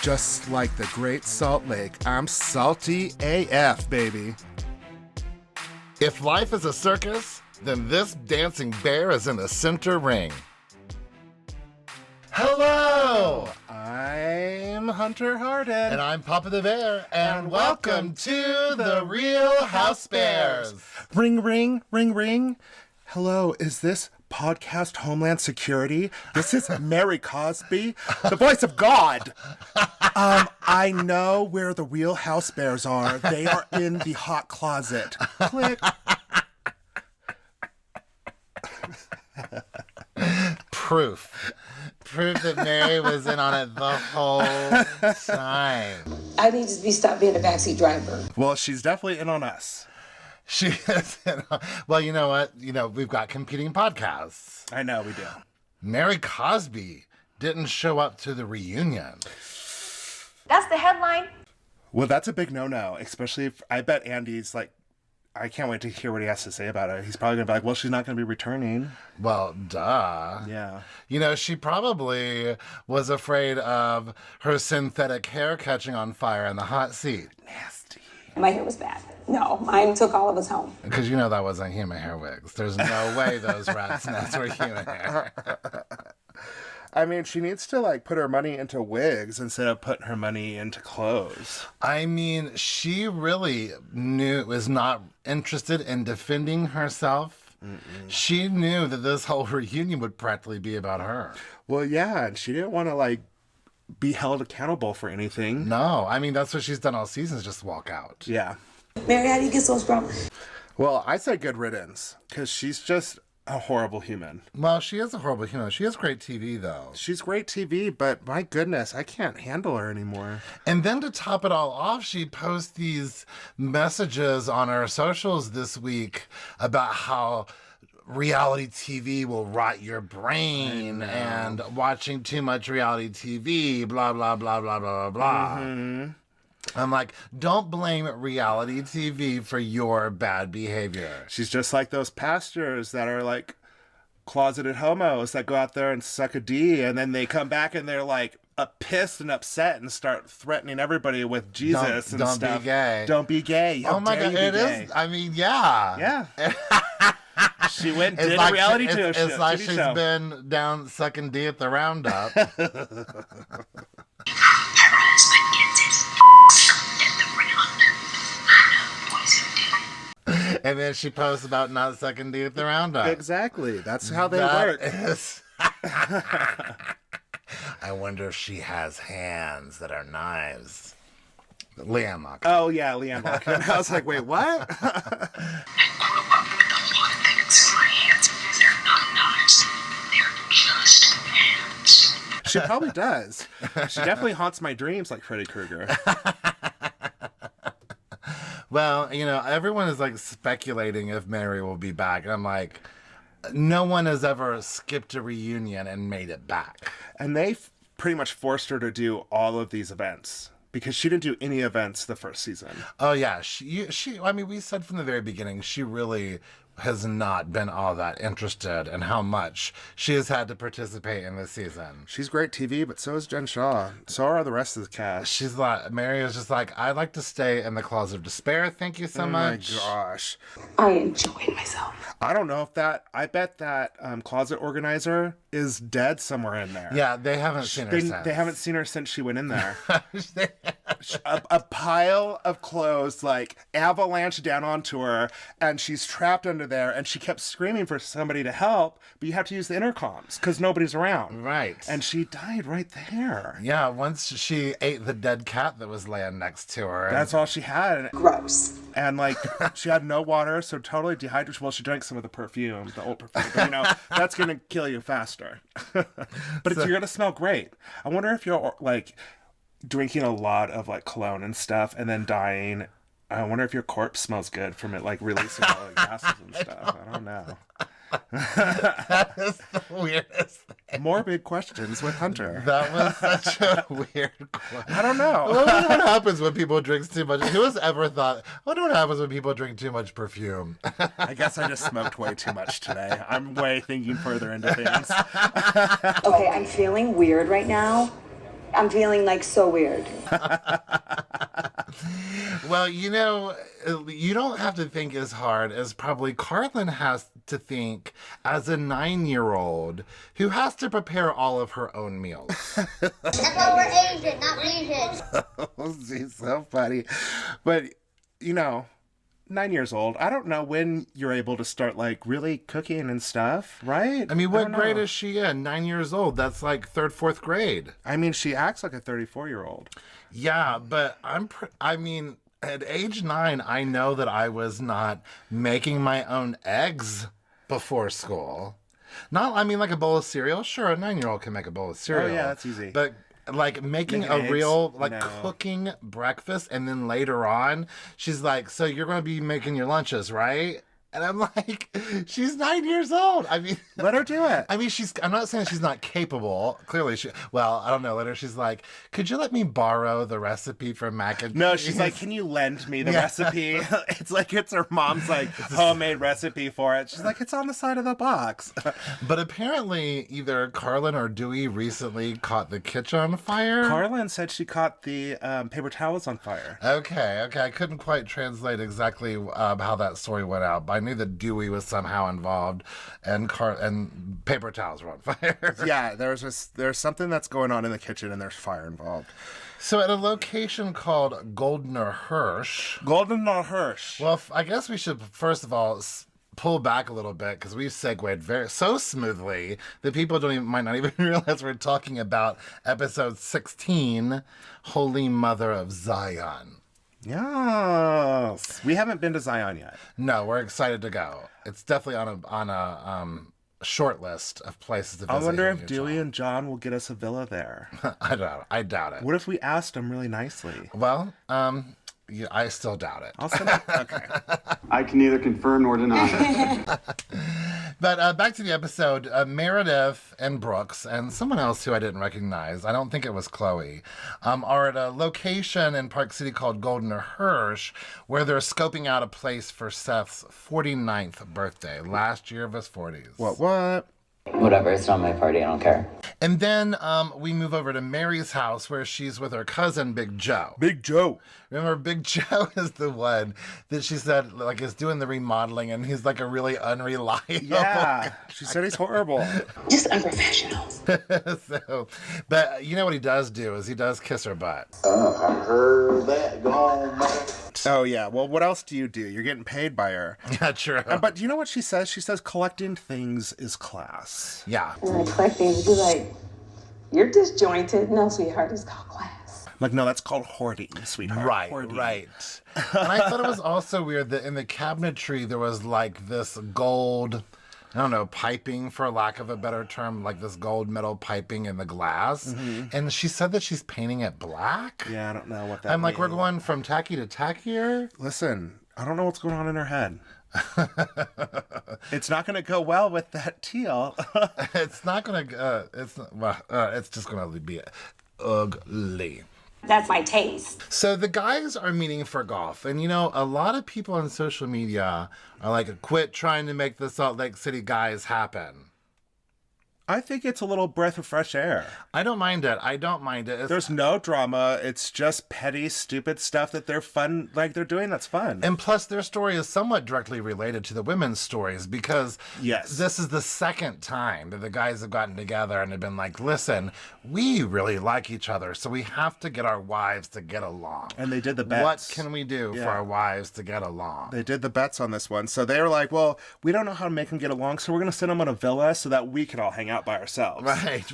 Just like the Great Salt Lake, I'm salty AF, baby. If life is a circus, then this dancing bear is in the center ring. Hello! I'm Hunter Harden. And I'm Papa the Bear, and welcome to the Real Housebears. Ring, ring, ring, ring. Hello, is this podcast Homeland Security? This is Mary Cosby, the voice of God. I know where the Real Housebears are. They are in the hot closet. Click. Proof that Mary was in on it the whole time. I need to stop being a backseat driver. Well, she's definitely in on us. She is well, you know what? We've got competing podcasts. I know, we do. Mary Cosby didn't show up to the reunion. That's the headline. Well, that's a big no-no, especially if I bet Andy's like, I can't wait to hear what he has to say about it. He's probably going to be like, well, she's not going to be returning. Well, duh. Yeah. She probably was afraid of her synthetic hair catching on fire in the hot seat. Nasty. My hair was bad. No, mine took all of us home. Because that wasn't human hair wigs. There's no way those rat's nests were human hair. I mean, she needs to, put her money into wigs instead of putting her money into clothes. I mean, she really was not interested in defending herself. Mm-mm. She knew that this whole reunion would practically be about her. Well, yeah, and she didn't want to, be held accountable for anything. No, I mean, that's what she's done all season, is just walk out. Yeah. Mary, how do you get so strong? Well, I say good riddance, because she's just a horrible human. Well, she is a horrible human. She has great TV, though. She's great TV, but my goodness, I can't handle her anymore. And then to top it all off, she posts these messages on her socials this week about how reality TV will rot your brain and watching too much reality TV, blah, blah, blah, blah, blah, blah. Mm-hmm. I'm like, don't blame reality TV for your bad behavior. She's just like those pastors that are closeted homos that go out there and suck a D, and then they come back and they're pissed and upset and start threatening everybody with Jesus and stuff. Don't be gay. Don't be gay. Oh my God, it is. I mean, yeah. Yeah. She went and did a reality show. It's like she's been down sucking D at the Roundup. And then she posts about not sucking D at the Roundup. Exactly. That's how they work. I wonder if she has hands that are knives. Leanne Lock. Oh, yeah, Leanne Lock. I was like, wait, what? I grew up with a lot of things in my hands. They're not knives. They're just hands. She probably does. She definitely haunts my dreams like Freddy Krueger. Well, everyone is speculating if Mary will be back. And I'm like, no one has ever skipped a reunion and made it back. And they pretty much forced her to do all of these events because she didn't do any events the first season. Oh, yeah. I mean, we said from the very beginning, she really has not been all that interested in how much she has had to participate in this season. She's great TV, but so is Jen Shah. So are the rest of the cast. Mary is just I'd like to stay in the closet of despair. Thank you so much. Oh my gosh. I enjoyed myself. I don't know if I bet that closet organizer is dead somewhere in there. Yeah, they haven't seen her since. They haven't seen her since she went in there. a pile of clothes avalanche down onto her, and she's trapped under there, and she kept screaming for somebody to help, but you have to use the intercoms because nobody's around. Right. And she died right there. Yeah, once she ate the dead cat that was laying next to her. That's all she had. Gross. And she had no water, so totally dehydrated. Well, she drank some of the perfume, the old perfume, but that's going to kill you faster. But you're going to smell great. I wonder if you're drinking a lot of cologne and stuff and then dying. I wonder if your corpse smells good from it releasing all the gases and stuff. I don't know. That is the weirdest thing. Morbid questions with Hunter. That was such a weird question. I don't know. What happens when people drink too much? Who has ever thought, what happens when people drink too much perfume? I guess I just smoked way too much today. I'm way thinking further into things. Okay, I'm feeling weird right now. I'm feeling like so weird. Well, you know, you don't have to think as hard as probably Karlyn has to think as a 9-year-old who has to prepare all of her own meals. That's why we're Asian, not Asian. She's so funny. But, you know, 9 years old. I don't know when you're able to start, like, really cooking and stuff, right? I mean, what don't grade know. is she in? 9 years old. That's like 3rd, 4th grade. I mean, she acts like a 34-year-old. Yeah, but I mean, at age 9, I know that I was not making my own eggs before school. Not, I mean, like a bowl of cereal. Sure, a 9-year-old can make a bowl of cereal. yeah, that's easy. But like making Making a eggs? real, like No. cooking breakfast, and then later on, she's like, so you're going to be making your lunches, right? And I'm like, she's 9 years old. I mean, Let her do it. I mean, I'm not saying she's not capable. Clearly, I don't know. Later, she's like, could you let me borrow the recipe for mac and No, cheese? she's like, can you lend me the Yeah. recipe? It's like it's her mom's like homemade recipe for it. She's like, it's on the side of the box. But apparently, either Karlyn or Dewey recently caught the kitchen on fire. Karlyn said she caught the paper towels on fire. Okay. I couldn't quite translate exactly how that story went out, but I knew that Dewey was somehow involved, and paper towels were on fire. Yeah, there's something that's going on in the kitchen and there's fire involved. So at a location called Goldener Hirsch. Golden or Hirsch. Well, I guess we should first of all pull back a little bit because we've segued so smoothly that people might not even realize we're talking about episode 16, Holy Mother of Zion. Yes. We haven't been to Zion yet. No, we're excited to go. It's definitely on a short list of places to visit. I wonder here if in Dewey Utah. and John will get us a villa there. I doubt it. What if we asked them really nicely? Well, yeah, I still doubt it. I'll send it. Okay. I can neither confirm nor deny. But back to the episode, Meredith and Brooks and someone else who I didn't recognize, I don't think it was Chloe, are at a location in Park City called Goldener Hirsch, where they're scoping out a place for Seth's 49th birthday, last year of his 40s. What? Whatever, it's not my party, I don't care. And then we move over to Mary's house where she's with her cousin, Big Joe. Big Joe. Remember, Big Joe is the one that she said, like, is doing the remodeling, and he's like a really unreliable Yeah. She said he's horrible. Just unprofessional. So, but you know what he does do is he does kiss her butt. I heard that. Go on, man. Oh, yeah. Well, what else do? You're getting paid by her. Yeah, true. But do you know what she says? She says collecting things is class. Yeah. And I collect things, be like, you're disjointed. No, sweetheart, it's called class. Like, no, that's called hoarding, sweetheart. Right, Hoarding. right. And I thought it was also weird that in the cabinetry there was like this gold, I don't know, piping for lack of a better term, like this gold metal piping in the glass. Mm-hmm. And she said that she's painting it black. Yeah, I don't know what that I'm like, we're means. going from tacky to tackier. Listen, I don't know what's going on in her head. It's not going to go well with that teal. It's not gonna. It's just gonna be ugly. That's my taste. So the guys are meeting for golf, and you know, a lot of people on social media are like, "Quit trying to make the Salt Lake City guys happen." I think it's a little breath of fresh air. I don't mind it. It's, There's no drama. It's just petty, stupid stuff that they're doing. That's fun. And plus, their story is somewhat directly related to the women's stories because Yes. this is the second time that the guys have gotten together and have been like, listen, we really like each other, so we have to get our wives to get along. And they did the bets. What can we do for Yeah. our wives to get along? They did the bets on this one. So they were like, well, we don't know how to make them get along, so we're going to send them on a villa so that we can all hang out by ourselves. Right.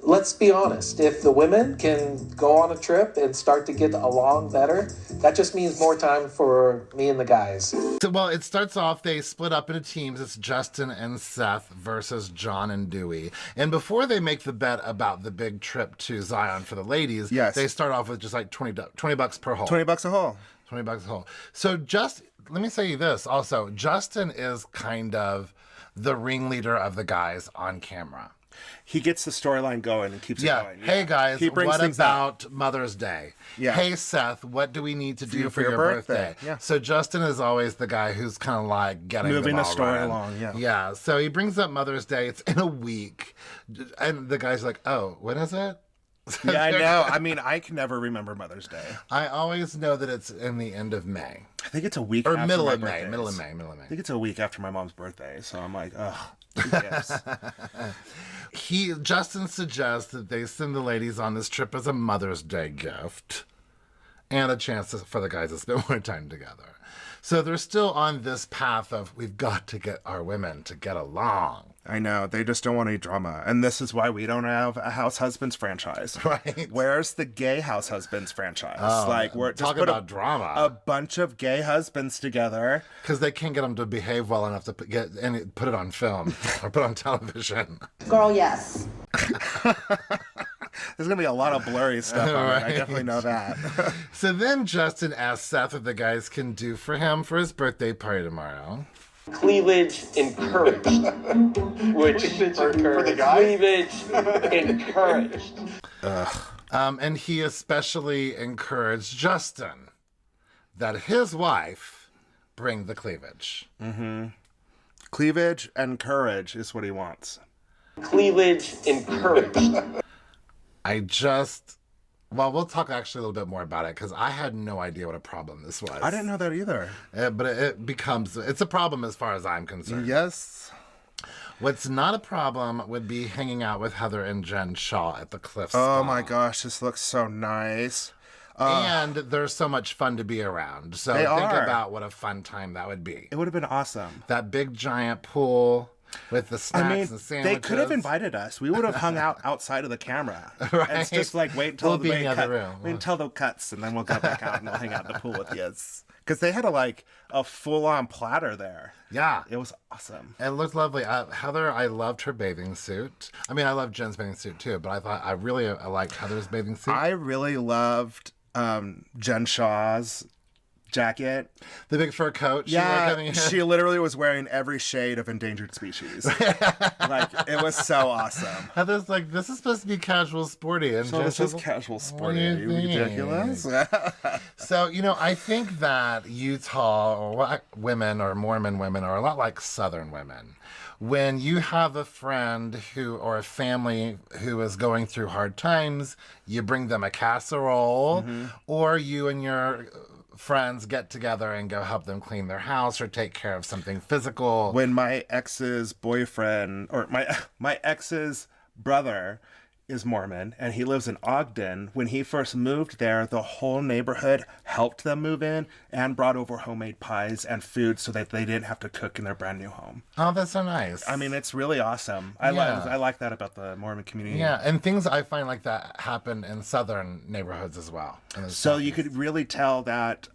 Let's be honest. If the women can go on a trip and start to get along better, that just means more time for me and the guys. So, well, it starts off, they split up into teams. It's Justin and Seth versus John and Dewey. And before they make the bet about the big trip to Zion for the ladies, Yes. they start off with just like $20 per hole. $20 a hole. $20 a hole. So let me say this also. Justin is kind of the ringleader of the guys on camera. He gets the storyline going and keeps it going. Hey guys, He brings what things up. about Mother's Day? Yeah. Hey Seth, what do we need to do for your birthday? Yeah. So Justin is always the guy who's kind of like getting Moving the ball story running. along, yeah. Yeah. So he brings up Mother's Day. It's in a week, and the guy's like, "Oh, when is it?" Yeah, I know. I mean, I can never remember Mother's Day. I always know that it's in the end of May. I think it's a week Or after middle my of May. birthdays. Middle of May. I think it's a week after my mom's birthday. So I'm like, ugh, 2 gifts. Justin suggests that they send the ladies on this trip as a Mother's Day gift and a chance for the guys to spend more time together. So they're still on this path of we've got to get our women to get along. I know. They just don't want any drama. And this is why we don't have a House Husbands franchise. Right. Where's the gay House Husbands franchise? We're just talk put about drama. A bunch of gay husbands together. Because they can't get them to behave well enough to put it on film or put on television. Girl, yes. There's going to be a lot of blurry stuff on it. I definitely know that. So then Justin asks Seth what the guys can do for him for his birthday party tomorrow. Cleavage encouraged. Which for the guys? Cleavage encouraged. And he especially encouraged Justin that his wife bring the cleavage. Mm-hmm. Cleavage and courage is what he wants. Cleavage encouraged. We'll talk actually a little bit more about it because I had no idea what a problem this was. I didn't know that either. But it's a problem as far as I'm concerned. Yes. What's not a problem would be hanging out with Heather and Jen Shah at the Cliff Oh Spa. my gosh, this looks so nice. And they're so much fun to be around. So think about what a fun time that would be. It would have been awesome. That big giant pool with the snacks and sandwiches. They could have invited us. We would have hung out outside of the camera. Right. It's just like wait until We'll be in the other room. Wait until the cuts, and then we'll go back out and we'll hang out in the pool with you. Because they had a full-on platter there. Yeah. It was awesome. It looked lovely. Heather, I loved her bathing suit. I mean, I love Jen's bathing suit too, but I really liked Heather's bathing suit. I really loved Jen Shah's jacket. The big fur coat. She literally was wearing every shade of endangered species. Like, it was so awesome. Heather's like, this is supposed to be casual sporty. And So it's just casual sporty. Are you ridiculous? So, I think that Utah or women or Mormon women are a lot like Southern women. When you have a friend or a family who is going through hard times, you bring them a casserole, or you and your friends get together and go help them clean their house or take care of something physical. When my ex's boyfriend or my ex's brother is Mormon and he lives in Ogden, when he first moved there, the whole neighborhood helped them move in and brought over homemade pies and food so that they didn't have to cook in their brand new home. Oh, that's so nice. I mean, it's really awesome. I like that about the Mormon community. Yeah, and things I find like that happen in Southern neighborhoods as well. So you could really tell that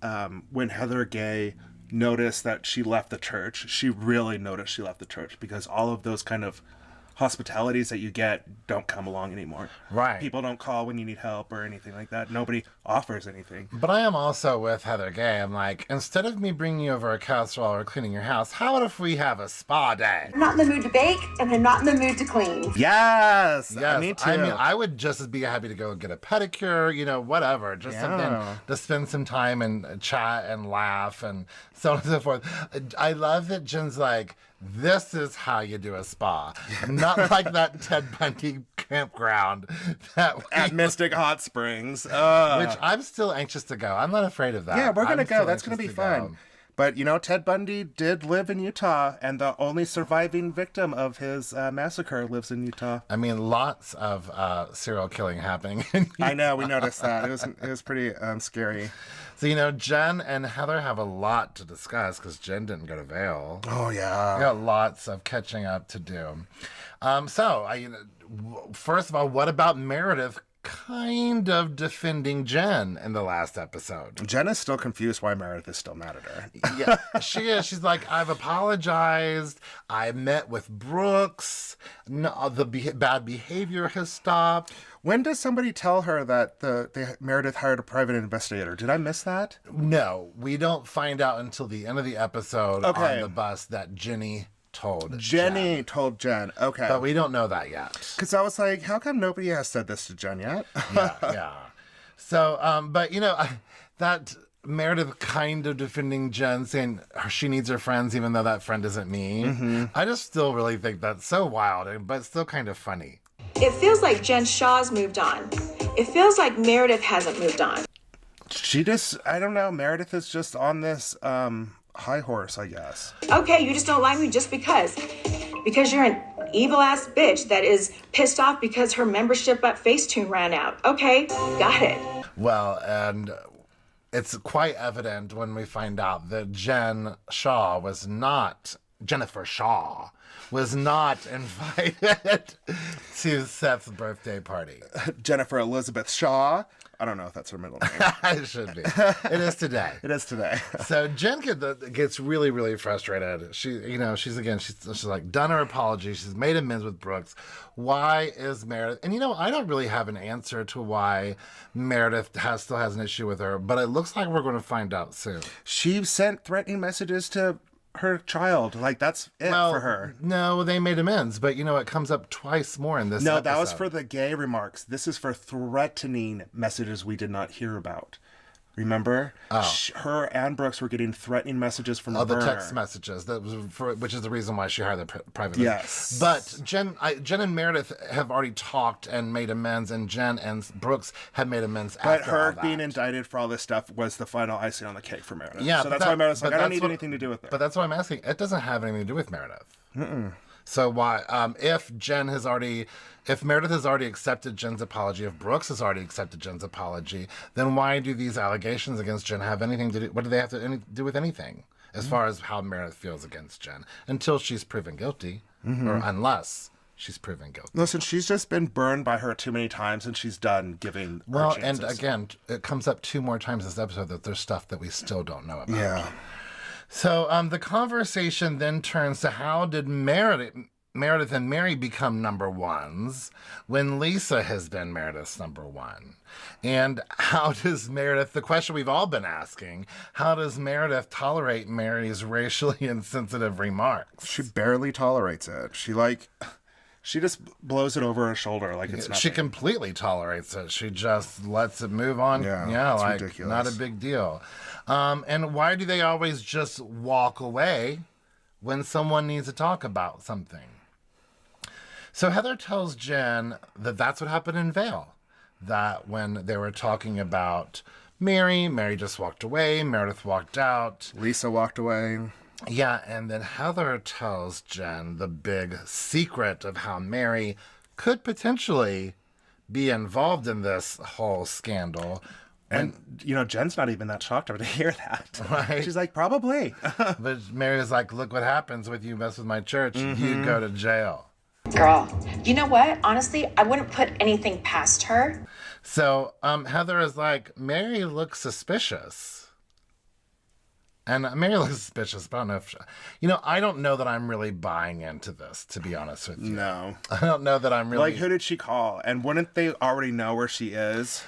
when Heather Gay noticed that she left the church, she really noticed she left the church because all of those kind of hospitalities that you get don't come along anymore. Right. People don't call when you need help or anything like that. Nobody offers anything. But I am also with Heather Gay. I'm like, instead of me bringing you over a casserole or cleaning your house, how about if we have a spa day? I'm not in the mood to bake, and I'm not in the mood to clean. Yes. Me too. I mean, I would just as be happy to go get a pedicure, whatever. Just something to spend some time and chat and laugh and so on and so forth. I love that Jen's like, this is how you do a spa. Not like that Ted Bundy campground at Mystic Hot Springs. Which I'm still anxious to go. I'm not afraid of that. Yeah, we're going to go. That's going to be fun. But, Ted Bundy did live in Utah, and the only surviving victim of his massacre lives in Utah. I mean, lots of serial killing happening. I know, we noticed that. It was pretty scary. So, Jen and Heather have a lot to discuss because Jen didn't go to Vail. Oh, yeah. We got lots of catching up to do. First of all, what about Meredith kind of defending Jen in the last episode? Jen is still confused why Meredith is still mad at her. Yeah, she is. She's like, I've apologized. I met with Brooks. No, the bad behavior has stopped. When does somebody tell her that Meredith hired a private investigator? Did I miss that? No, we don't find out until the end of the episode on the bus that Jenny told Jen. told Jen. Okay. But we don't know that yet. Because I was like, how come nobody has said this to Jen yet? Yeah. So, but that Meredith kind of defending Jen, saying she needs her friends even though that friend isn't me. Mm-hmm. I just still really think that's so wild, but still kind of funny. It feels like Jen Shah's moved on. It feels like Meredith hasn't moved on. She just, I don't know, Meredith is just on this high horse, I guess. Okay, you just don't like me just because. Because you're an evil-ass bitch that is pissed off because her membership at Facetune ran out. Okay, got it. Well, and it's quite evident when we find out that Jennifer Shah was not invited to Seth's birthday party. Jennifer Elizabeth Shaw. I don't know if that's her middle name. It should be. It is today. It is today. So Jen gets really, really frustrated. She's like done her apology. She's made amends with Brooks. Why is Meredith? And I don't really have an answer to why Meredith still has an issue with her, but it looks like we're going to find out soon. She sent threatening messages to her child. Like, that's it for her. No, they made amends, but it comes up twice more in this episode. That was for the gay remarks. This is for threatening messages we did not hear about. Remember? Her and Brooks were getting threatening messages from the text messages. That was which is the reason why she hired the private. Yes. But Jen and Meredith have already talked and made amends, and Jen and Brooks have made amends after all that. But her being indicted for all this stuff was the final icing on the cake for Meredith. Yeah. So that's why Meredith's like, I don't need anything to do with it. But that's what I'm asking. It doesn't have anything to do with Meredith. Mm-mm. So why, if Meredith has already accepted Jen's apology, if Brooks has already accepted Jen's apology, then why do these allegations against Jen have anything to do? What do they have to do with anything as far as how Meredith feels against Jen until she's proven guilty, or unless she's proven guilty? Listen, she's just been burned by her too many times, and she's done giving. Well, and again, it comes up 2 more times this episode that there's stuff that we still don't know about. Yeah. So the conversation then turns to how did Meredith and Mary become number ones when Lisa has been Meredith's number one? And how does Meredith, the question we've all been asking, how does Meredith tolerate Mary's racially insensitive remarks? She barely tolerates it. She just blows it over her shoulder like it's nothing. She completely tolerates it. She just lets it move on. Yeah, like ridiculous. Not a big deal. And why do they always just walk away when someone needs to talk about something? So Heather tells Jen that that's what happened in Vale. That when they were talking about Mary just walked away, Meredith walked out. Lisa walked away. Yeah, and then Heather tells Jen the big secret of how Mary could potentially be involved in this whole scandal. And, Jen's not even that shocked to hear that. Right. She's like, probably. But Mary's like, look what happens when you mess with my church. Mm-hmm. You go to jail. Girl, you know what? Honestly, I wouldn't put anything past her. So Heather is like, Mary looks suspicious. And Mary looks suspicious, but I don't know if I don't know that I'm really buying into this, to be honest with you. No. I don't know that I'm really... Like, who did she call? And wouldn't they already know where she is?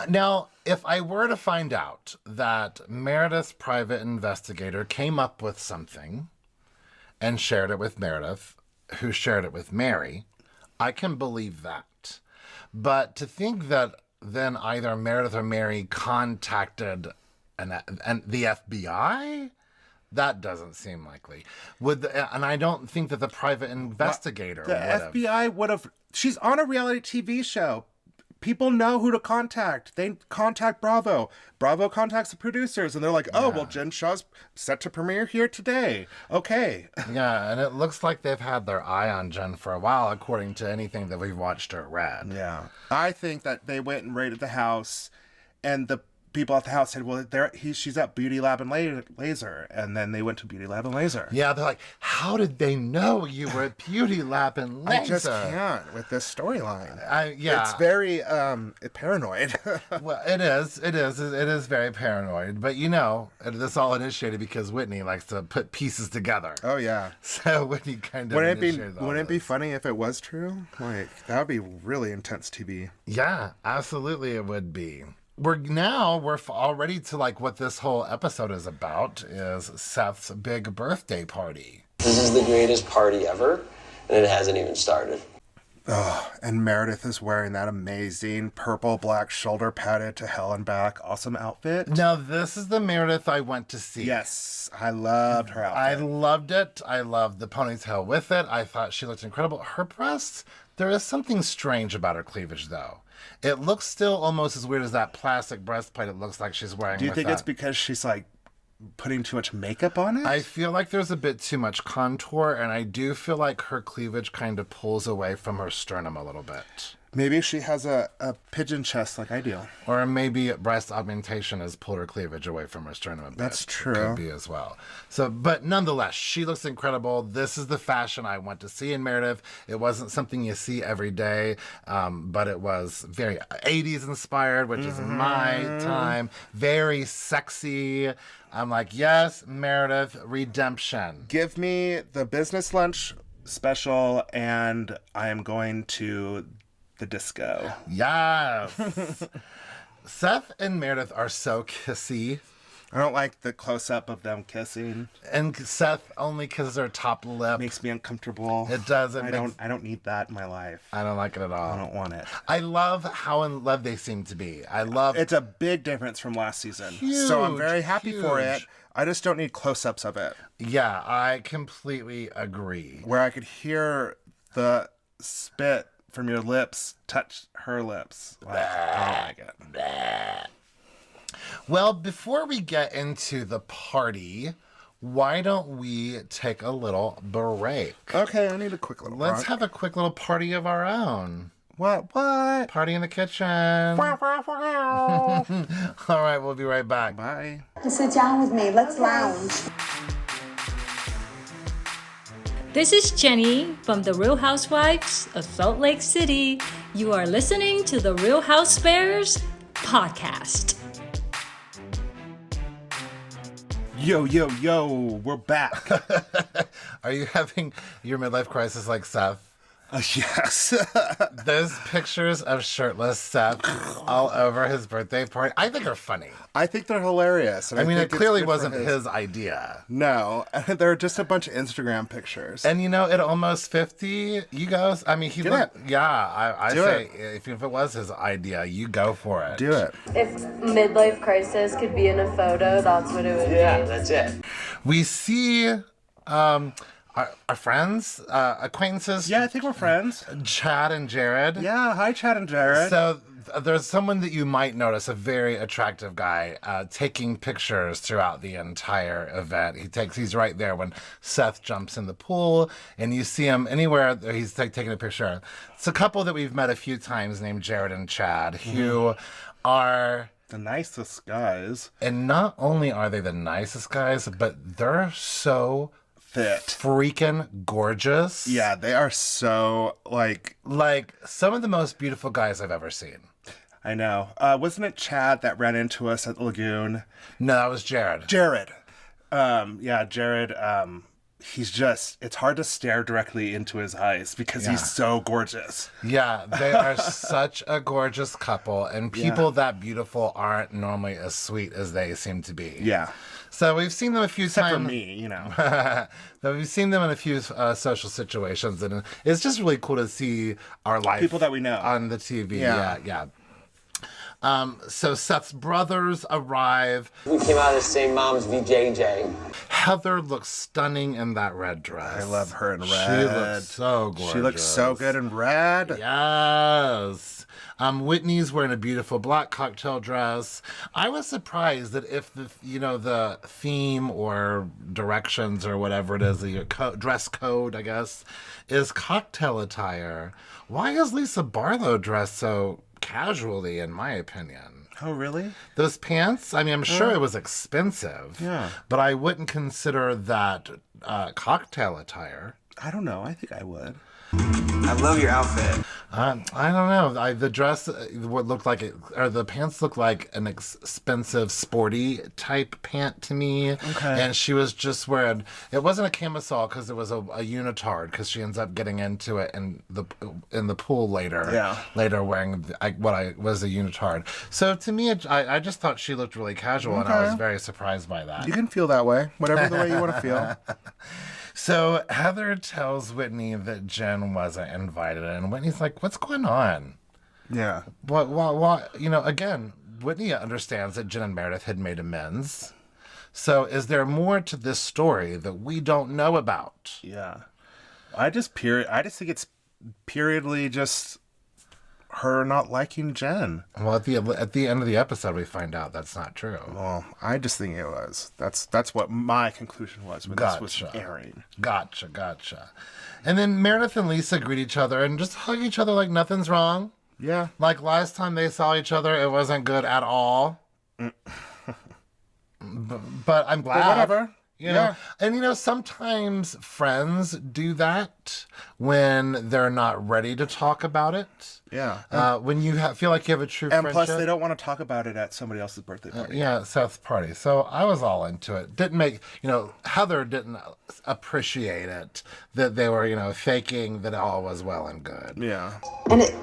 Now, if I were to find out that Meredith's private investigator came up with something and shared it with Meredith, who shared it with Mary, I can believe that. But to think that then either Meredith or Mary contacted and the FBI, that doesn't seem likely. And I don't think that the private investigator would have. The FBI would have. She's on a reality TV show. People know who to contact. They contact Bravo. Bravo contacts the producers, and they're like, "Oh, well, Jen Shah's set to premiere here today." Okay. Yeah, and it looks like they've had their eye on Jen for a while, according to anything that we've watched or read. Yeah, I think that they went and raided the house, and the people at the house said, well, she's at Beauty Lab and Laser. And then they went to Beauty Lab and Laser. Yeah, they're like, how did they know you were at Beauty Lab and Laser? I just can't with this storyline. Yeah. It's very paranoid. Well, it is. It is very paranoid. But this all initiated because Whitney likes to put pieces together. Oh, yeah. So Whitney kind of Wouldn't it be funny if it was true? Like, that would be really intense TV. Yeah, absolutely it would be. We're all ready to what this whole episode is about is Seth's big birthday party. This is the greatest party ever, and it hasn't even started. Oh, and Meredith is wearing that amazing purple black shoulder padded to hell and back awesome outfit. Now, this is the Meredith I went to see. Yes, I loved her outfit. I loved it. I loved the ponytail with it. I thought she looked incredible. Her breasts, there is something strange about her cleavage, though. It looks still almost as weird as that plastic breastplate it looks like she's wearing. Do you think it's because she's like putting too much makeup on it? I feel like there's a bit too much contour, and I do feel like her cleavage kind of pulls away from her sternum a little bit. Maybe she has a pigeon chest like I do. Or maybe breast augmentation has pulled her cleavage away from her sternum a bit. That's true. Could be as well. So, but nonetheless, she looks incredible. This is the fashion I went to see in Meredith. It wasn't something you see every day, but it was very 80s inspired, which is my time. Very sexy. I'm like, yes, Meredith, redemption. Give me the business lunch special, and I am going to the disco. Yes. Seth and Meredith are so kissy. I don't like the close-up of them kissing. And Seth only kisses her top lip. Makes me uncomfortable. It does. I don't need that in my life. I don't like it at all. I don't want it. I love how in love they seem to be. I love... It's a big difference from last season. Huge, so I'm very happy for it. huge. I just don't need close-ups of it. Yeah, I completely agree. Where I could hear the spit from your lips touch her lips. Like, I don't like it. Well, before we get into the party, why don't we take a little break? Okay, I need a quick little Let's break. have a quick little party of our own. What? Party in the kitchen. All right, we'll be right back. Bye. Sit down with me. Let's lounge. This is Jenny from the Real Housewives of Salt Lake City. You are listening to the Real Housebears podcast. Yo, yo, yo, we're back. Are you having your midlife crisis like Seth? Yes. Those pictures of shirtless Seth all over his birthday party, I think are funny. I think they're hilarious. I mean, it think it's clearly good for wasn't his idea. No, they're just a bunch of Instagram pictures. And you know, at almost 50, you go, I mean, he looked, yeah, I say, if it was his idea, you go for it. Do it. If midlife crisis could be in a photo, that's what it would be. Yeah, that's it. We see our friends, acquaintances. Yeah, I think we're friends. Chad and Jared. Yeah, hi, Chad and Jared. So there's someone that you might notice, a very attractive guy, taking pictures throughout the entire event. He's right there when Seth jumps in the pool, and you see him anywhere he's taking a picture. It's a couple that we've met a few times named Jared and Chad, who are the nicest guys. And not only are they the nicest guys, but they're so fit, freaking gorgeous. Yeah, they are so like some of the most beautiful guys I've ever seen. I know. Wasn't it Chad that ran into us at the lagoon? No, that was Jared. Jared. Jared. He's just, it's hard to stare directly into his eyes because he's so gorgeous. Yeah, they are such a gorgeous couple, and people that beautiful aren't normally as sweet as they seem to be. Yeah. So we've seen them a few times. Except for me, you know. But we've seen them in a few social situations, and it's just really cool to see our life. People that we know. On the TV. Yeah. So Seth's brothers arrive. We came out of the same mom's VJJ. Heather looks stunning in that red dress. I love her in red. She looks so gorgeous. She looks so good in red. Yes. Whitney's wearing a beautiful black cocktail dress. I was surprised that if the theme or directions or whatever it is, the dress code, I guess, is cocktail attire, why is Lisa Barlow dressed so casually, in my opinion? Oh, really? Those pants, I mean, I'm sure it was expensive. Yeah. But I wouldn't consider that cocktail attire. I don't know. I think I would. I love your outfit. I don't know. The dress would look like it, or the pants look like an expensive, sporty type pant to me. Okay. And she was just wearing. It wasn't a camisole because it was a unitard because she ends up getting into it in the pool later. Yeah. Later wearing what was a unitard. So to me, I just thought she looked really casual, and I was very surprised by that. You can feel that way. Whatever the way you want to feel. So Heather tells Whitney that Jen wasn't invited, and Whitney's like, what's going on? Yeah. What, again, Whitney understands that Jen and Meredith had made amends. So is there more to this story that we don't know about? Yeah. I just think it's periodly just her not liking Jen. Well, at the end of the episode, we find out that's not true. Well, I just think it was. That's what my conclusion was when this was airing. Gotcha. And then Meredith and Lisa greet each other and just hug each other like nothing's wrong. Yeah. Like last time they saw each other, it wasn't good at all. But I'm glad. But whatever. You know? And sometimes friends do that when they're not ready to talk about it. Yeah. When you feel like you have a true friendship. And plus, they don't want to talk about it at somebody else's birthday party. Seth's party. So I was all into it. Didn't make, Heather didn't appreciate it that they were, faking that all was well and good. Yeah. And it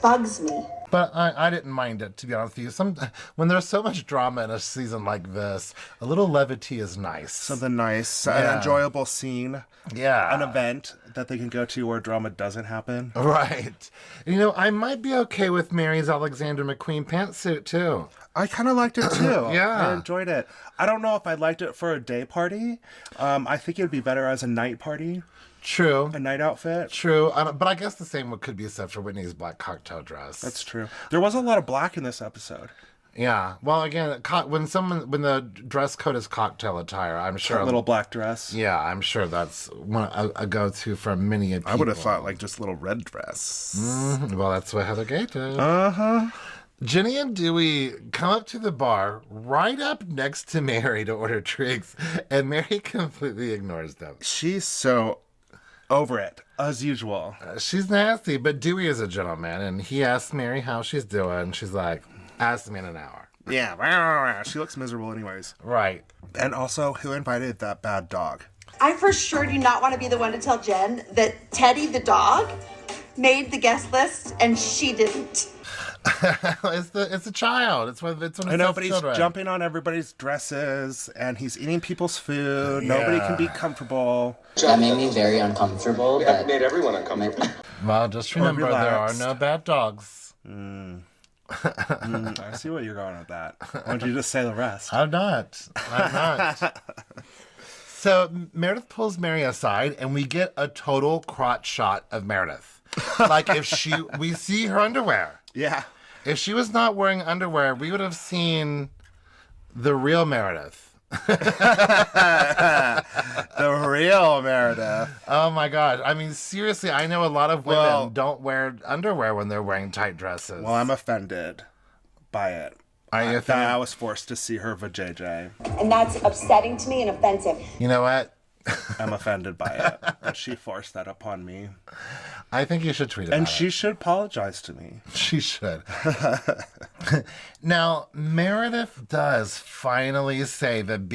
bugs me. But I didn't mind it, to be honest with you. When there's so much drama in a season like this, a little levity is nice. Something nice. An enjoyable scene. Yeah. An event that they can go to where drama doesn't happen. Right. I might be okay with Mary's Alexander McQueen pantsuit, too. I kind of liked it, too. Yeah. I enjoyed it. I don't know if I liked it for a day party. I think it would be better as a night party. True. A night outfit. True. But I guess the same could be said for Whitney's black cocktail dress. That's true. There was a lot of black in this episode. Yeah. Well, again, when the dress code is cocktail attire, I'm sure a little black dress. Yeah, I'm sure that's a go-to for many people. I would have thought like just a little red dress. Mm-hmm. Well, that's what Heather Gay did. Jenny and Dewey come up to the bar right up next to Mary to order drinks, and Mary completely ignores them. She's so over it, as usual. She's nasty, but Dewey is a gentleman, and he asks Mary how she's doing. She's like, ask me in an hour. Yeah, she looks miserable anyways. Right. And also, who invited that bad dog? I for sure do not want to be the one to tell Jen that Teddy the dog made the guest list and she didn't. It's a child. It's one of I know, but he's jumping on everybody's dresses and he's eating people's food. Yeah. Nobody can be comfortable. That made me very uncomfortable. That made everyone uncomfortable. Well, just remember there are no bad dogs. I see what you're going with that. Why don't you just say the rest? I'm not. So Meredith pulls Mary aside and we get a total crotch shot of Meredith. Like we see her underwear. Yeah. If she was not wearing underwear, we would have seen the real Meredith. The real Meredith. Oh my God. I mean, seriously, I know a lot of women don't wear underwear when they're wearing tight dresses. Well, I'm offended by it. I was forced to see her vajayjay. And that's upsetting to me and offensive. You know what? I'm offended by it. That she forced that upon me. I think you should tweet about it. And she should apologize to me. She should. Now, Meredith does finally say that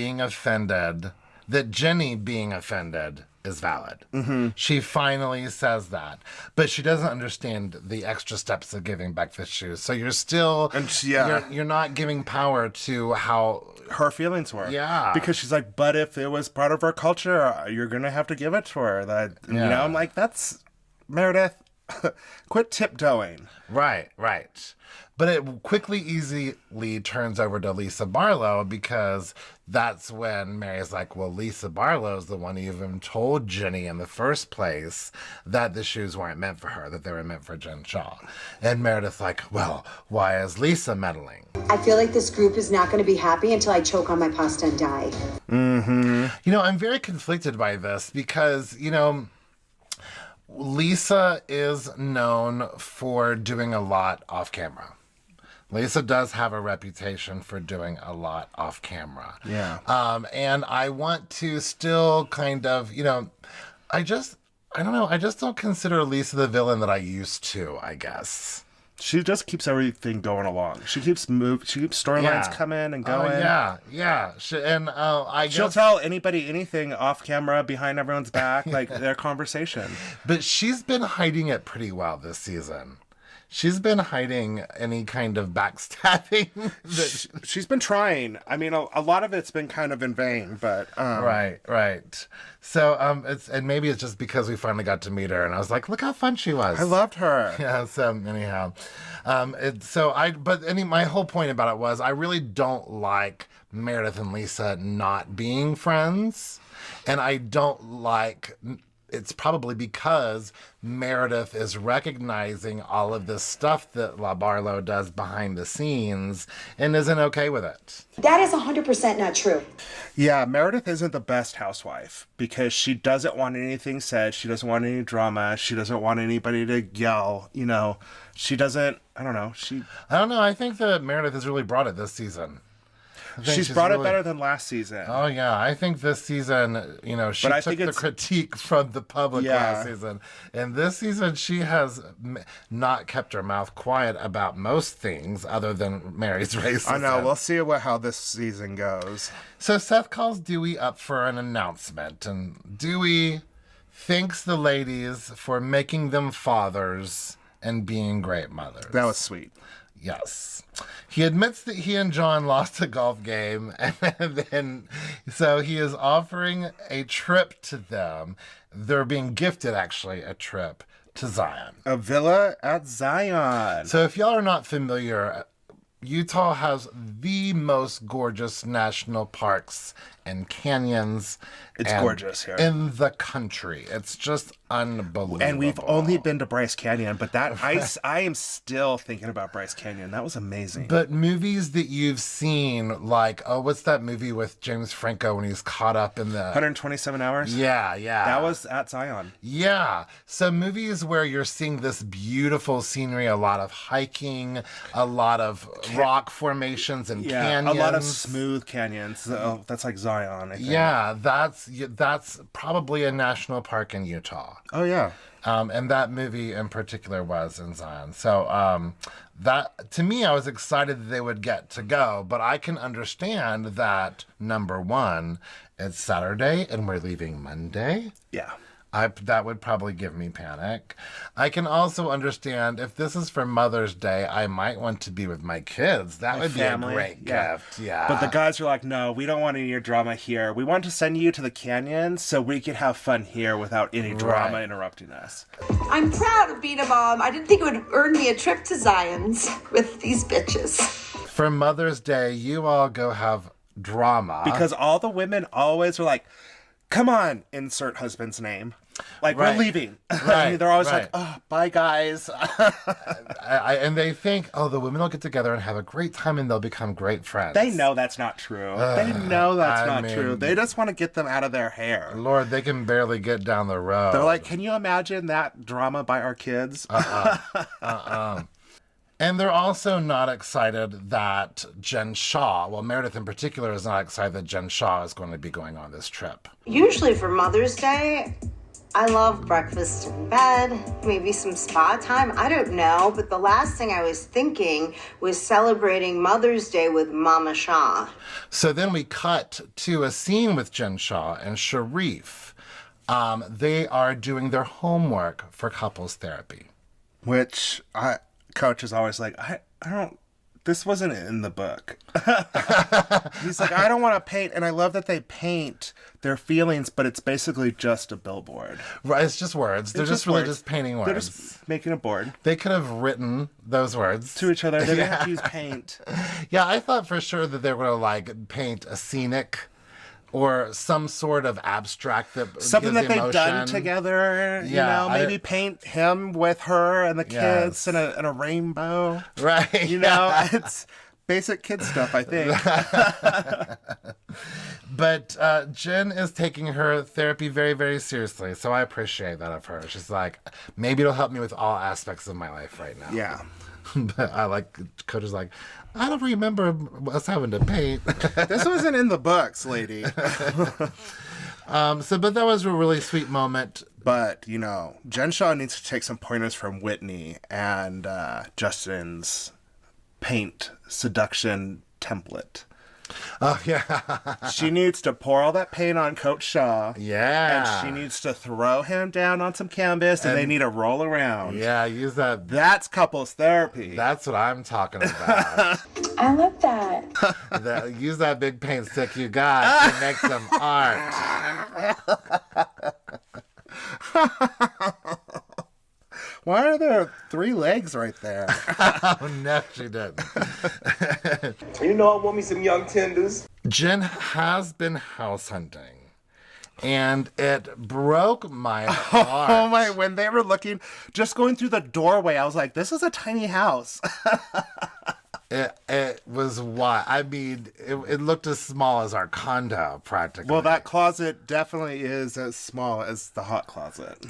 Jenny being offended is valid. Mm-hmm. She finally says that. But she doesn't understand the extra steps of giving back the shoes. So you're still, you're not giving power to how her feelings were. Yeah. Because she's like, but if it was part of her culture, you're going to have to give it to her. I'm like, that's Meredith. Quit tiptoeing. Right. But it quickly, easily turns over to Lisa Barlow because that's when Mary's like, well, Lisa Barlow's the one who even told Jenny in the first place that the shoes weren't meant for her, that they were meant for Jen Shah. And Meredith's like, well, why is Lisa meddling? I feel like this group is not going to be happy until I choke on my pasta and die. Mm-hmm. I'm very conflicted by this because, Lisa is known for doing a lot off camera. Lisa does have a reputation for doing a lot off camera. Yeah. And I want to still kind of, I just don't consider Lisa the villain that I used to, I guess. She just keeps everything going along. She keeps storylines coming and going. Yeah. She'll tell anybody anything off camera, behind everyone's back, like their conversation. But she's been hiding it pretty well this season. She's been hiding any kind of backstabbing. She's been trying. I mean, a lot of it's been kind of in vain, but right. So and maybe it's just because we finally got to meet her, and I was like, look how fun she was. I loved her. Yeah. So anyhow, my whole point about it was I really don't like Meredith and Lisa not being friends, and I don't like. It's probably because Meredith is recognizing all of this stuff that La Barlow does behind the scenes and isn't okay with it. That is 100% not true. Yeah, Meredith isn't the best housewife because she doesn't want anything said. She doesn't want any drama. She doesn't want anybody to yell. She doesn't, I don't know. I think that Meredith has really brought it this season. She's brought it better than last season. Oh, yeah. I think this season, she took the critique from the public last season. And this season, she has not kept her mouth quiet about most things other than Mary's racism. I know. We'll see how this season goes. So Seth calls Dewey up for an announcement. And Dewey thanks the ladies for making them fathers and being great mothers. That was sweet. Yes. He admits that he and John lost a golf game, and so he is offering a trip to them. They're being gifted, actually, a trip to Zion. A villa at Zion. So if y'all are not familiar, Utah has the most gorgeous national parks and canyons. It's gorgeous here. In the country. It's just unbelievable. And we've only been to Bryce Canyon, but that I am still thinking about Bryce Canyon. That was amazing. But movies that you've seen, like, what's that movie with James Franco when he's caught up in the 127 Hours? Yeah. That was at Zion. Yeah. So movies where you're seeing this beautiful scenery, a lot of hiking, a lot of rock formations and canyons. A lot of smooth canyons. That's like Zion, I think. Yeah, that's probably a national park in Utah. Oh, yeah. And that movie in particular was in Zion. So that, to me, I was excited that they would get to go. But I can understand that, number one, it's Saturday and we're leaving Monday. Yeah. That would probably give me panic. I can also understand if this is for Mother's Day, I might want to be with my kids. That would be a great gift. Yeah. But the guys are like, no, we don't want any of your drama here. We want to send you to the canyon so we can have fun here without any drama interrupting us. I'm proud of being a mom. I didn't think it would earn me a trip to Zion's with these bitches. For Mother's Day, you all go have drama. Because all the women always are like, come on, insert husband's name. Like, we're leaving. I mean, they're always like, oh, bye, guys. And they think, the women will get together and have a great time and they'll become great friends. They know that's not true. They know that's not true. They just want to get them out of their hair. Lord, they can barely get down the road. They're like, can you imagine that drama by our kids? And they're also not excited that Jen Shah, Meredith in particular, is not excited that Jen Shah is going to be going on this trip. Usually for Mother's Day, I love breakfast in bed, maybe some spa time. I don't know, but the last thing I was thinking was celebrating Mother's Day with Mama Shah. So then we cut to a scene with Jen Shah and Sharif. They are doing their homework for couples therapy. Which Coach is always like, I don't, this wasn't in the book. He's like, I don't want to paint. And I love that they paint their feelings, but it's basically just a billboard. Right, it's just words. They're just really just painting words. They're just making a board. They could have written those words to each other. They didn't have to use paint. Yeah, I thought for sure that they were going to paint a scenic or some sort of abstract that something that they've done together. Yeah, maybe paint him with her and the kids and a rainbow. Right. It's basic kid stuff, I think. But Jen is taking her therapy very, very seriously, so I appreciate that of her. She's like, maybe it'll help me with all aspects of my life right now. Yeah. But Coach is like, I don't remember us having to paint. This wasn't in the books, lady. But that was a really sweet moment. But, Jen Shah needs to take some pointers from Whitney and Justin's paint seduction template. Oh, yeah. She needs to pour all that paint on Coach Shah. Yeah. And she needs to throw him down on some canvas, and they need to roll around. Yeah, use that. That's couples therapy. That's what I'm talking about. I love that. Use that big paint stick you got to make some art. Why are there 3 legs right there? Oh, no, she didn't. You know I want me some young tenders. Jen has been house hunting, and it broke my heart. Oh my, when they were looking, just going through the doorway, I was like, this is a tiny house. It was wild. I mean, it looked as small as our condo, practically. Well, that closet definitely is as small as the hot closet.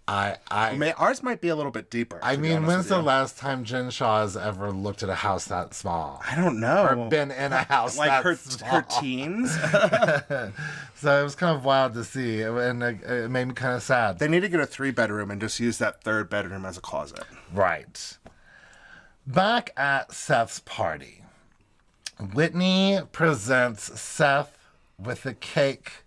Ours might be a little bit deeper. I mean, when's the last time Jen Shah has ever looked at a house that small? I don't know. Or been in a house like that her small. her teens. So it was kind of wild to see, and it made me kind of sad. They need to get a 3-bedroom and just use that 3rd bedroom as a closet. Right. Back at Seth's party, Whitney presents Seth with a cake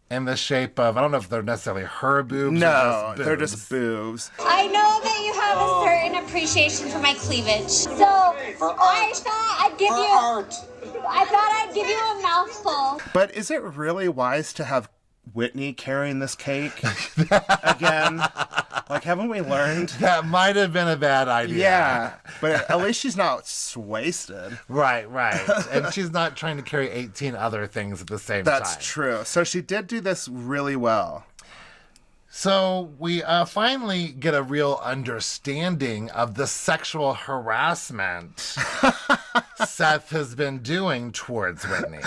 in the shape of, I don't know if they're necessarily her boobs. No, they're just boobs. I know that you have a certain appreciation for my cleavage. So I thought I'd give you a mouthful. But is it really wise to have Whitney carrying this cake again? Like, haven't we learned? That might have been a bad idea. Yeah, but at least she's not wasted. Right. And she's not trying to carry 18 other things at the same time. That's true. So she did do this really well. So we finally get a real understanding of the sexual harassment Seth has been doing towards Whitney.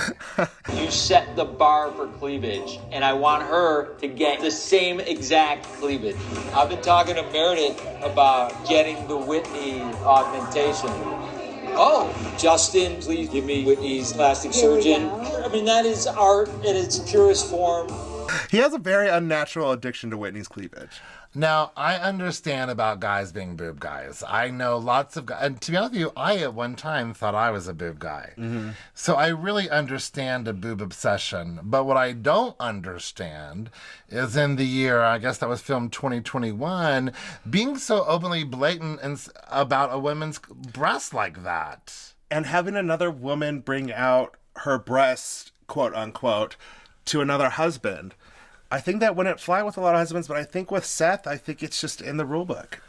You set the bar for cleavage, and I want her to get the same exact cleavage. I've been talking to Meredith about getting the Whitney augmentation. Oh, Justin, please give me Whitney's plastic surgeon. I mean, that is art in its purest form. He has a very unnatural addiction to Whitney's cleavage. Now, I understand about guys being boob guys. I know lots of guys. And to be honest with you, I at one time thought I was a boob guy. Mm-hmm. So I really understand a boob obsession. But what I don't understand is in the year, I guess that was filmed 2021, being so openly blatant about a woman's breast like that. And having another woman bring out her breast, quote unquote, to another husband. I think that wouldn't fly with a lot of husbands, but I think with Seth, I think it's just in the rule book.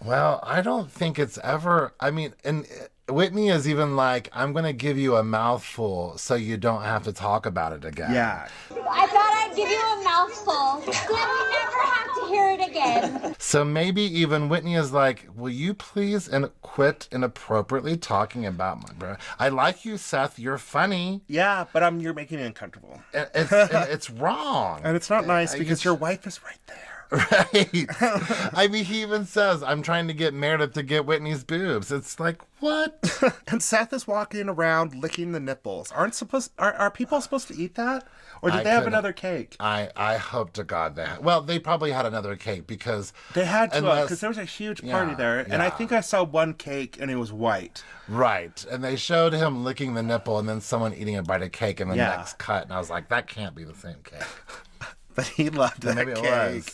Well, I don't think it's ever, I mean, and Whitney is even like, I'm going to give you a mouthful so you don't have to talk about it again. Yeah. I thought I'd give you a mouthful so that we never have to hear it again. So maybe even Whitney is like, will you please quit inappropriately talking about my brother? I like you, Seth. You're funny. Yeah, but you're making me uncomfortable. It's wrong. And it's not nice because your wife is right there. Right. I mean, he even says, I'm trying to get Meredith to get Whitney's boobs. It's like, what? And Seth is walking around licking the nipples. Are people supposed to eat that? Or did they have another cake? I hope to God they had. Well, they probably had another cake because... They had to, because there was a huge party there. And I think I saw one cake and it was white. Right. And they showed him licking the nipple and then someone eating a bite of cake in the next cut. And I was like, that can't be the same cake. But he loved that cake.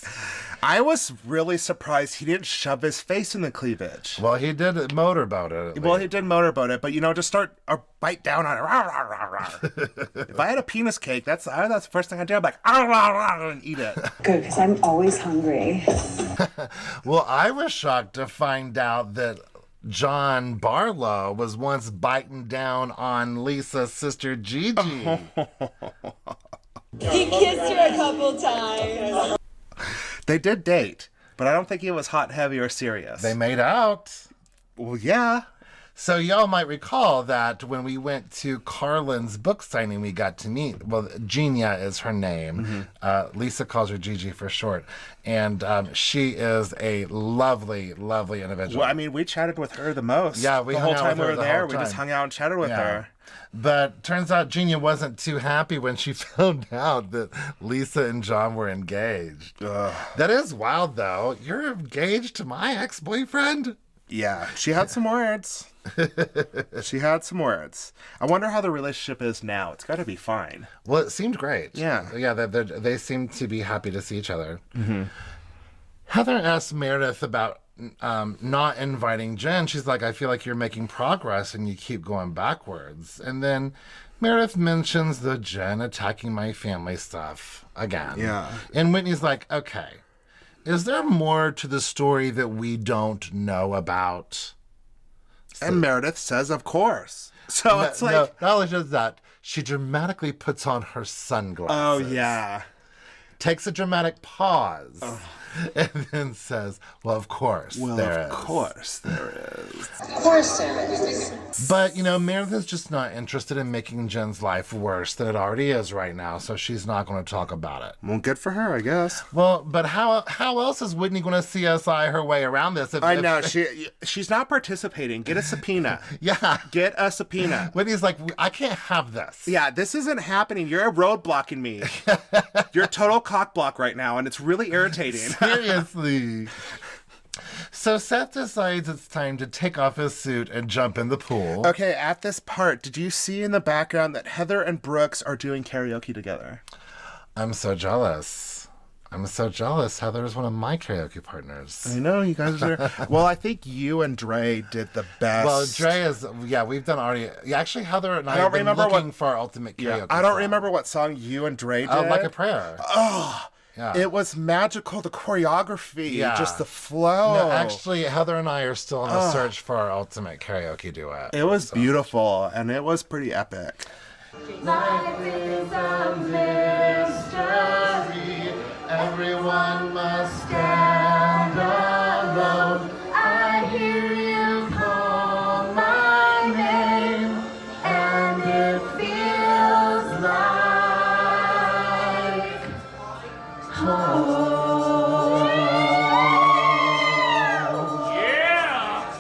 I was really surprised he didn't shove his face in the cleavage. Well, he did motorboat it. Well, he did motorboat it, but just start or bite down on it. If I had a penis cake, that's the first thing I'd do. I'm like, and eat it. Good, because I'm always hungry. Well, I was shocked to find out that John Barlow was once biting down on Lisa's sister Gigi. He kissed her a couple times. They did date, but I don't think he was hot, heavy, or serious. They made out. Well, yeah. So y'all might recall that when we went to Karlyn's book signing, we got to meet, well, Genia is her name. Mm-hmm. Lisa calls her Gigi for short. And she is a lovely, lovely individual. Well, I mean, we chatted with her the most. Yeah, the whole time we were there, we just hung out and chatted with her. But turns out Genia wasn't too happy when she found out that Lisa and John were engaged. Ugh. That is wild, though. You're engaged to my ex-boyfriend? Yeah, she had some words. She had some words. I wonder how the relationship is now. It's got to be fine. Well, it seemed great. Yeah. Yeah, they seem to be happy to see each other. Mm-hmm. Heather asked Meredith about not inviting Jen. She's like, I feel like you're making progress and you keep going backwards. And then Meredith mentions the Jen attacking my family stuff again. Yeah. And Whitney's like, okay, is there more to the story that we don't know about? And Meredith says, of course. So it's like... No, not only does that, she dramatically puts on her sunglasses. Oh, yeah. Takes a dramatic pause. And then says, well, of course there is. Of course there is. Of course there is. But, Meredith is just not interested in making Jen's life worse than it already is right now, so she's not going to talk about it. Well, good for her, I guess. Well, but how else is Whitney going to CSI her way around this? I know. She's not participating. Get a subpoena. Yeah. Get a subpoena. Whitney's like, I can't have this. Yeah, this isn't happening. You're roadblocking me. You're a total cockblock right now, and it's really irritating. Seriously. So Seth decides it's time to take off his suit and jump in the pool. Okay, at this part, did you see in the background that Heather and Brooks are doing karaoke together? I'm so jealous. Heather is one of my karaoke partners. I know, you guys are... Well, I think you and Dre did the best. Well, Dre is... Yeah, we've done already... Actually, Heather and I have been looking for our ultimate karaoke I don't song. remember what song you and Dre did. Oh, Like a Prayer. Oh, yeah. It was magical. The choreography, just the flow. No, actually, Heather and I are still on the search for our ultimate karaoke duet. It was beautiful, and it was pretty epic. Life is a mystery. Everyone must stand alone. I hear you call my name, and it feels like home. Yeah!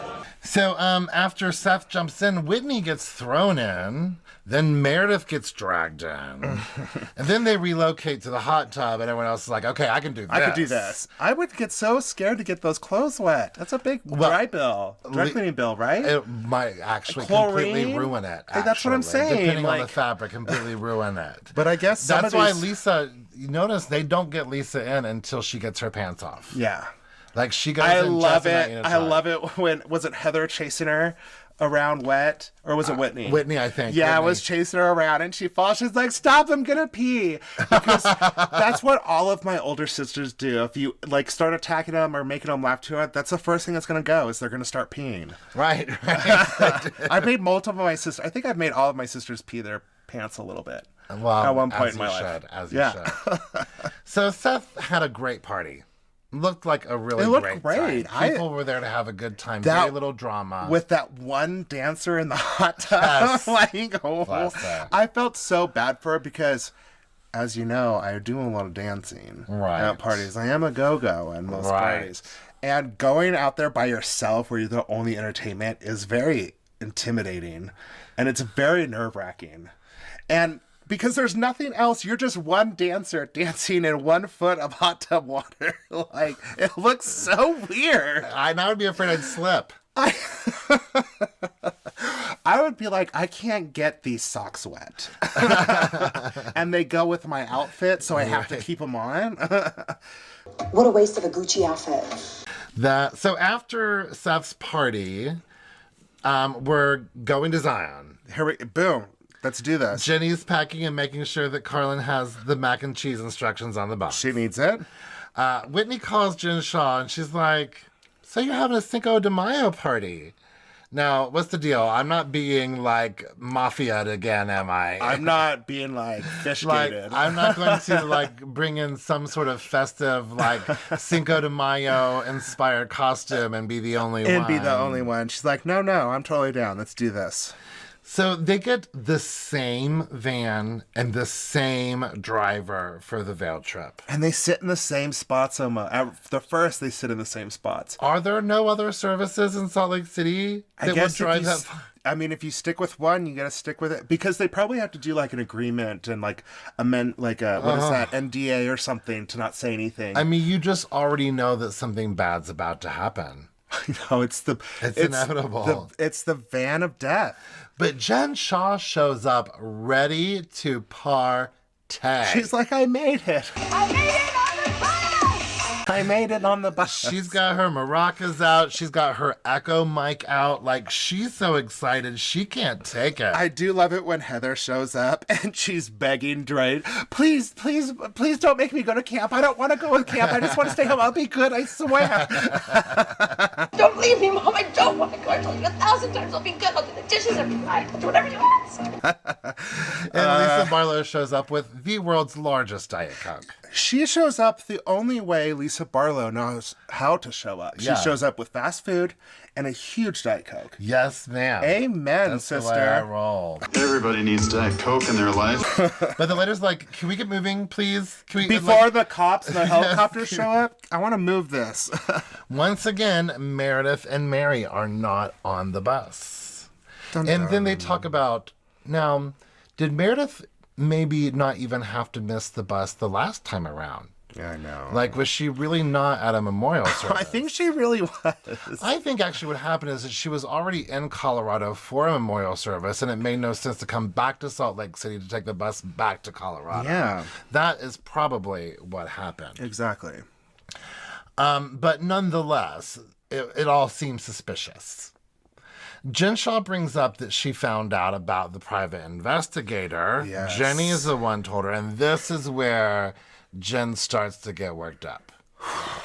So, after Seth jumps in, Whitney gets thrown in. Then Meredith gets dragged in. And then they relocate to the hot tub, and everyone else is like, okay, I can do this. I could do this. I would get so scared to get those clothes wet. That's a big dry cleaning bill, right? It might actually completely ruin it. That's what I'm saying. Depending on the fabric, completely ruin it. But I guess that's why Lisa, you notice they don't get Lisa in until she gets her pants off. Yeah. Like she goes I in love just it. I love it when, was it Heather chasing her around wet, or was it Whitney? Whitney, I think. Yeah, Whitney. I was chasing her around and she falls. She's like, stop, I'm gonna pee. Because that's what all of my older sisters do. If you like start attacking them or making them laugh too hard, that's the first thing that's gonna go is they're gonna start peeing. Right. I've made multiple of my sisters. I think I've made all of my sisters pee their pants a little bit. Well, at one point in my life. As you should. So Seth had a great party. Looked like a really great time. People were there to have a good time. Very little drama. With that one dancer in the hot tub. Yes. I felt so bad for her because, as you know, I do a lot of dancing at parties. I am a go-go in most parties. And going out there by yourself where you're the only entertainment is very intimidating. And it's very nerve-wracking. And because there's nothing else. You're just one dancer dancing in 1 foot of hot tub water. Like, it looks so weird. I would be afraid I'd slip. I would be like, I can't get these socks wet. And they go with my outfit, so I have to keep them on. What a waste of a Gucci outfit. So after Seth's party, we're going to Zion. Boom. Let's do this. Jenny's packing and making sure that Karlyn has the mac and cheese instructions on the box. She needs it. Whitney calls Jen Shah and she's like, so you're having a Cinco de Mayo party. Now, what's the deal? I'm not being like mafia again, am I? I'm not being like fish gated. I'm not going to like bring in some sort of festive like Cinco de Mayo inspired costume and be the only one. And be the only one. She's like, no, I'm totally down. Let's do this. So they get the same van and the same driver for the Vail trip. And they sit in the same spots. At the first, they sit in the same spots. Are there no other services in Salt Lake City that would drive that? I mean, if you stick with one, you got to stick with it. Because they probably have to do like an agreement and like amend, like a, what is that, NDA or something to not say anything. I mean, you just already know that something bad's about to happen. No, it's inevitable. It's the van of death. But Jen Shah shows up ready to partay. She's like, I made it. I made it on the bus! I made it on the bus. She's got her maracas out. She's got her echo mic out. Like, she's so excited. She can't take it. I do love it when Heather shows up and she's begging Dre, please don't make me go to camp. I don't want to go to camp. I just want to stay home. I'll be good. I swear. Don't leave me, Mom. I don't want to go. I told you 1,000 times I'll be good. I'll do the dishes every night. I'll do whatever you ask. And Lisa Barlow shows up with the world's largest Diet Coke. She shows up the only way Lisa Barlow knows how to show up. She shows up with fast food and a huge Diet Coke. Yes, ma'am. Amen, That's sister. the way I roll. Everybody needs Diet Coke in their life. But the leader's like, can we get moving, please? Can we, Before the cops and the helicopters show up, I want to move this. Once again, Meredith and Mary are not on the bus. And then they talk about, now, did Meredith maybe not even have to miss the bus the last time around? Yeah, I know. Like, was she really not at a memorial service? I think she really was. I think actually what happened is that she was already in Colorado for a memorial service, and it made no sense to come back to Salt Lake City to take the bus back to Colorado. Yeah. That is probably what happened. Exactly. But nonetheless, it all seems suspicious. Jen Shah brings up that she found out about the private investigator. Yes. Jenny is the one told her, and this is where Jen starts to get worked up.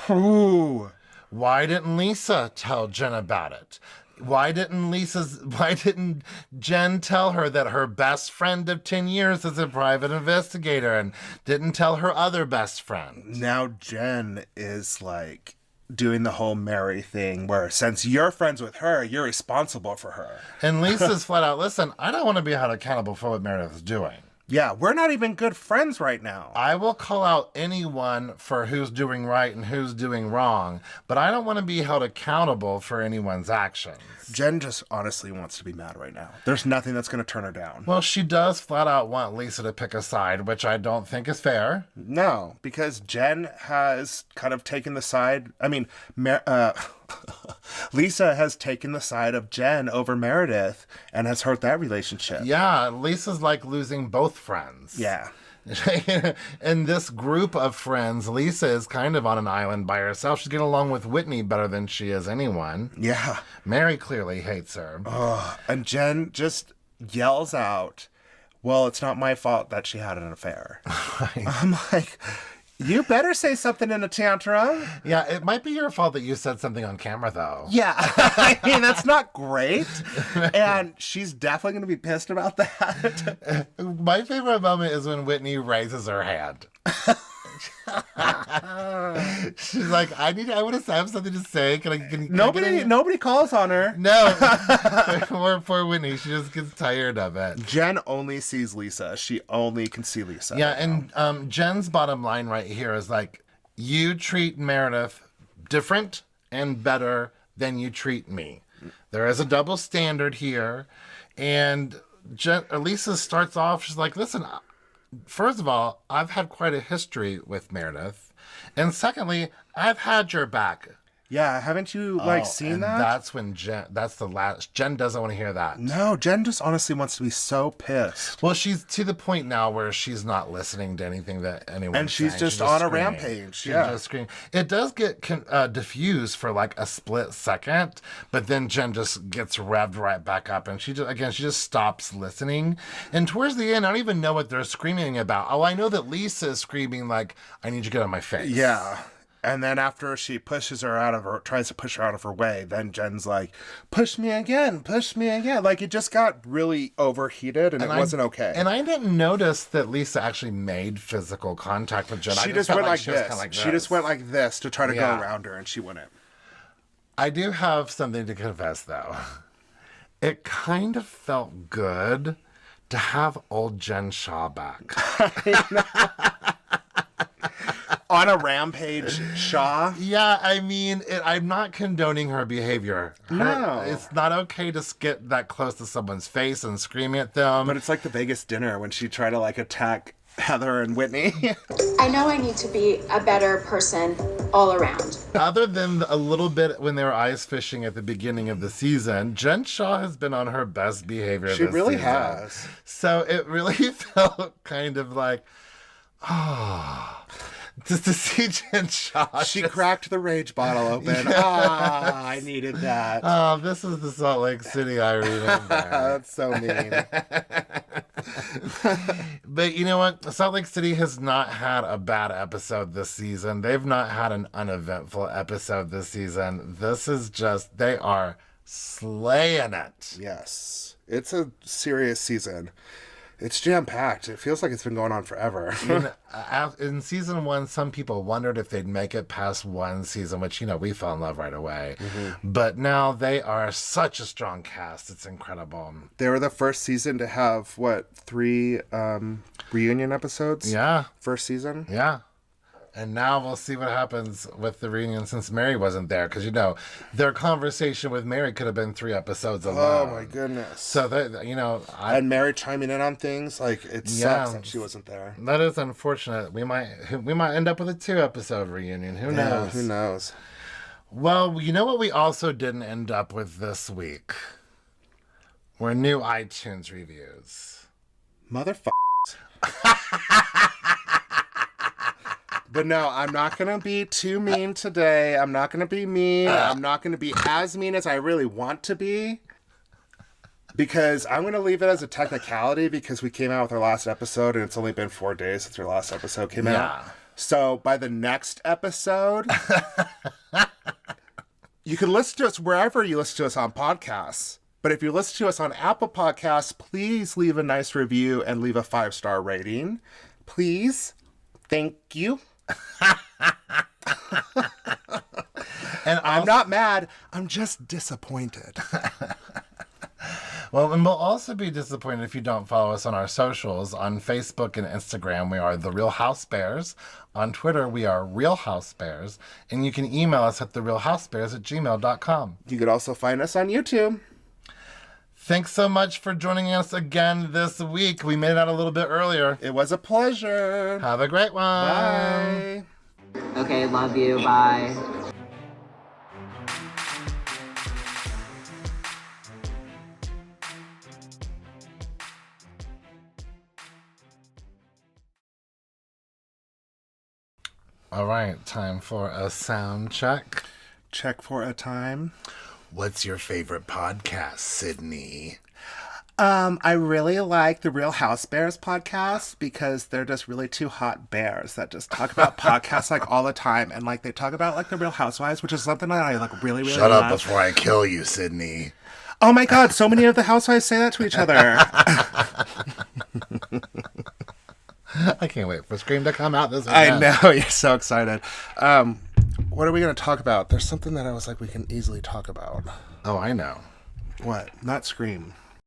Ooh. Why didn't Lisa tell Jen about it? Why didn't Jen tell her that her best friend of 10 years is a private investigator and didn't tell her other best friend? Now Jen is like doing the whole Mary thing where since you're friends with her, you're responsible for her. And Lisa's flat out, listen, I don't want to be held accountable for what Meredith is doing. Yeah, we're not even good friends right now. I will call out anyone for who's doing right and who's doing wrong, but I don't want to be held accountable for anyone's actions. Jen just honestly wants to be mad right now. There's nothing that's going to turn her down. Well, she does flat out want Lisa to pick a side, which I don't think is fair. No, because Jen has kind of taken the side. I mean, Lisa has taken the side of Jen over Meredith and has hurt that relationship. Yeah, Lisa's like losing both friends. Yeah. In this group of friends, Lisa is kind of on an island by herself. She's getting along with Whitney better than she is anyone. Yeah. Mary clearly hates her. And Jen just yells out, well, it's not my fault that she had an affair. Right. I'm like, you better say something in a tantrum. Yeah, it might be your fault that you said something on camera, though. Yeah. I mean, that's not great. And she's definitely going to be pissed about that. My favorite moment is when Whitney raises her hand. She's like, I want to have something to say. Nobody calls on her. No. Poor Whitney. She just gets tired of it. Jen only sees Lisa. She only can see Lisa. Yeah, and Jen's bottom line right here is like, you treat Meredith different and better than you treat me. There is a double standard here. And Lisa starts off, she's like, listen, first of all, I've had quite a history with Meredith. And secondly, I've had your back. Yeah, haven't you seen that? That's when Jen doesn't want to hear that. No, Jen just honestly wants to be so pissed. Well, she's to the point now where she's not listening to anything that anyone and she's saying. Just on a rampage. She's just screaming. It does get diffused for like a split second, but then Jen just gets revved right back up, and she just stops listening. And towards the end, I don't even know what they're screaming about. Oh, I know that Lisa is screaming like, "I need you to get out of my face." Yeah. And then after she tries to push her out of her way, then Jen's like, push me again. Like, it just got really overheated and it wasn't okay. And I didn't notice that Lisa actually made physical contact with Jen. She just went like this. She just went like this to try to go around her, and she wouldn't. I do have something to confess, though. It kind of felt good to have old Jen Shah back. On a rampage, Shah? Yeah, I mean, I'm not condoning her behavior. No. It's not okay to get that close to someone's face and scream at them. But it's like the Vegas dinner when she tried to, like, attack Heather and Whitney. I know I need to be a better person all around. Other than a little bit when they were ice fishing at the beginning of the season, Jen Shah has been on her best behavior She this really season. has. So it really felt kind of like, just to see Jen Shah. She cracked the rage bottle open. I needed that. Oh, this is the Salt Lake City I remember. That's so mean. But you know what? Salt Lake City has not had a bad episode this season. They've not had an uneventful episode this season. This is just, they are slaying it. Yes. It's a serious season. It's jam-packed. It feels like it's been going on forever. In season 1, some people wondered if they'd make it past one season, which, we fell in love right away. Mm-hmm. But now they are such a strong cast. It's incredible. They were the first season to have, 3 reunion episodes? Yeah. First season? Yeah. And now we'll see what happens with the reunion since Mary wasn't there. Because, their conversation with Mary could have been 3 episodes alone. Oh, my goodness. So, and Mary chiming in on things. It sucks that she wasn't there. That is unfortunate. We might end up with a 2-episode reunion. Who knows? Who knows? Well, you know what we also didn't end up with this week? Were new iTunes reviews. Motherfuckers. But no, I'm not going to be too mean today. I'm not going to be mean. I'm not going to be as mean as I really want to be. Because I'm going to leave it as a technicality because we came out with our last episode and it's only been 4 days since our last episode came out. So by the next episode, you can listen to us wherever you listen to us on podcasts. But if you listen to us on Apple Podcasts, please leave a nice review and leave a 5-star rating. Please. Thank you. And I'm not mad. I'm just disappointed. Well, and we'll also be disappointed if you don't follow us on our socials. On Facebook and Instagram, we are The Real Housebears. On Twitter, we are Real Housebears. And you can email us at therealhousebears@gmail.com. You could also find us on YouTube. Thanks so much for joining us again this week. We made it out a little bit earlier. It was a pleasure. Have a great one. Bye. Okay, love you. Bye. All right, time for a sound check. Check for a time. What's your favorite podcast, Sydney? I really like the Real Housebears podcast because they're just really 2 hot bears that just talk about podcasts all the time. And they talk about the Real Housewives, which is something that I really, really Shut love. up before I kill you, Sydney. Oh my God, so many of the housewives say that to each other. I can't wait for Scream to come out this I weekend. know, you're so excited. What are we going to talk about? There's something that I was like, we can easily talk about. Oh, I know. What? Not Scream.